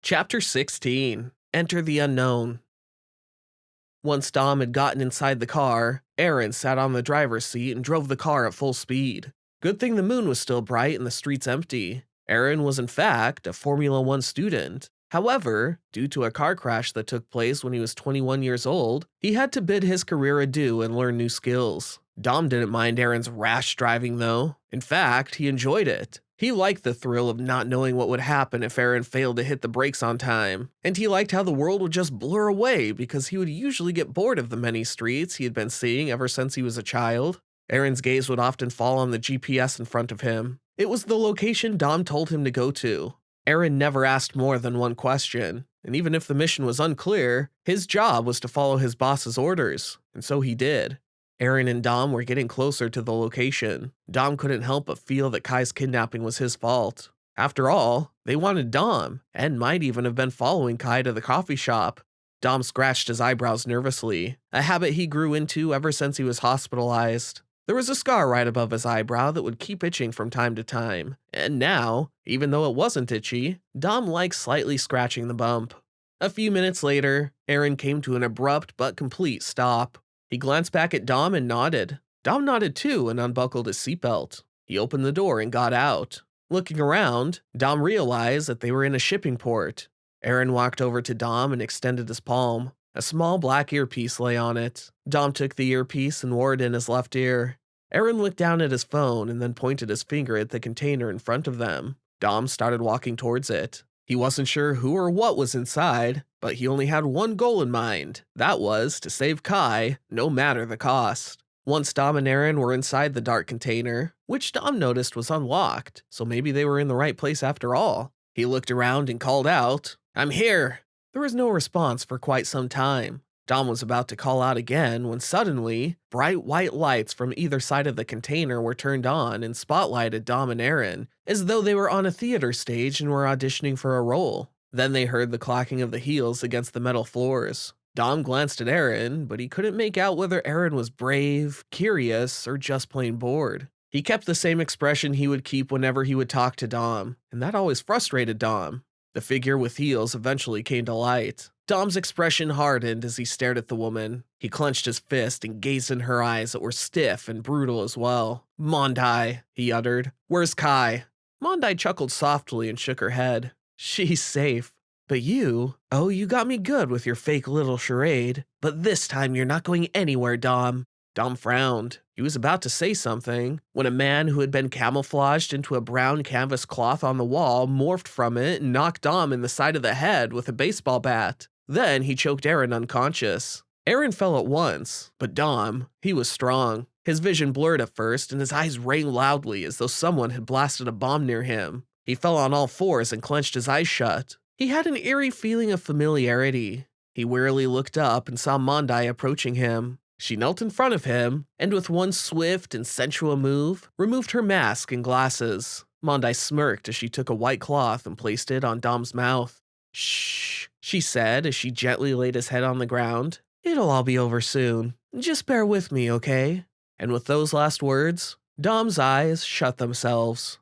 Chapter 16. Enter the Unknown. Once Dom had gotten inside the car, Aaron sat on the driver's seat and drove the car at full speed. Good thing the moon was still bright and the streets empty. Aaron was in fact a Formula One student. However, due to a car crash that took place when he was 21 years old, he had to bid his career adieu and learn new skills. Dom didn't mind Aaron's rash driving though. In fact, he enjoyed it. He liked the thrill of not knowing what would happen if Aaron failed to hit the brakes on time, and he liked how the world would just blur away because he would usually get bored of the many streets he had been seeing ever since he was a child. Aaron's gaze would often fall on the GPS in front of him. It was the location Dom told him to go to. Aaron never asked more than one question, and even if the mission was unclear, his job was to follow his boss's orders, and so he did. Aaron and Dom were getting closer to the location. Dom couldn't help but feel that Kai's kidnapping was his fault. After all, they wanted Dom, and might even have been following Kai to the coffee shop. Dom scratched his eyebrows nervously, a habit he grew into ever since he was hospitalized. There was a scar right above his eyebrow that would keep itching from time to time, and now, even though it wasn't itchy, Dom liked slightly scratching the bump. A few minutes later, Aaron came to an abrupt but complete stop. He glanced back at Dom and nodded. Dom nodded too and unbuckled his seatbelt. He opened the door and got out. Looking around, Dom realized that they were in a shipping port. Aaron walked over to Dom and extended his palm. A small black earpiece lay on it. Dom took the earpiece and wore it in his left ear. Aaron looked down at his phone and then pointed his finger at the container in front of them. Dom started walking towards it. He wasn't sure who or what was inside, but he only had one goal in mind. That was to save Kai, no matter the cost. Once Dom and Aaron were inside the dark container, which Dom noticed was unlocked, so maybe they were in the right place after all. He looked around and called out, "I'm here!" There was no response for quite some time. Dom was about to call out again when suddenly, bright white lights from either side of the container were turned on and spotlighted Dom and Aaron, as though they were on a theater stage and were auditioning for a role. Then they heard the clacking of the heels against the metal floors. Dom glanced at Aaron, but he couldn't make out whether Aaron was brave, curious, or just plain bored. He kept the same expression he would keep whenever he would talk to Dom, and that always frustrated Dom. The figure with heels eventually came to light. Dom's expression hardened as he stared at the woman. He clenched his fist and gazed in her eyes that were stiff and brutal as well. "Mondai," he uttered. "Where's Kai?" Mondai chuckled softly and shook her head. "She's safe. But you got me good with your fake little charade. But this time you're not going anywhere, Dom." Dom frowned. He was about to say something when a man who had been camouflaged into a brown canvas cloth on the wall morphed from it and knocked Dom in the side of the head with a baseball bat. Then he choked Aaron unconscious. Aaron fell at once, but Dom, he was strong. His vision blurred at first and his eyes rang loudly as though someone had blasted a bomb near him. He fell on all fours and clenched his eyes shut. He had an eerie feeling of familiarity. He wearily looked up and saw Mondai approaching him. She knelt in front of him, and with one swift and sensual move, removed her mask and glasses. Mondai smirked as she took a white cloth and placed it on Dom's mouth. "Shh," she said as she gently laid his head on the ground. "It'll all be over soon. Just bear with me, okay?" And with those last words, Dom's eyes shut themselves.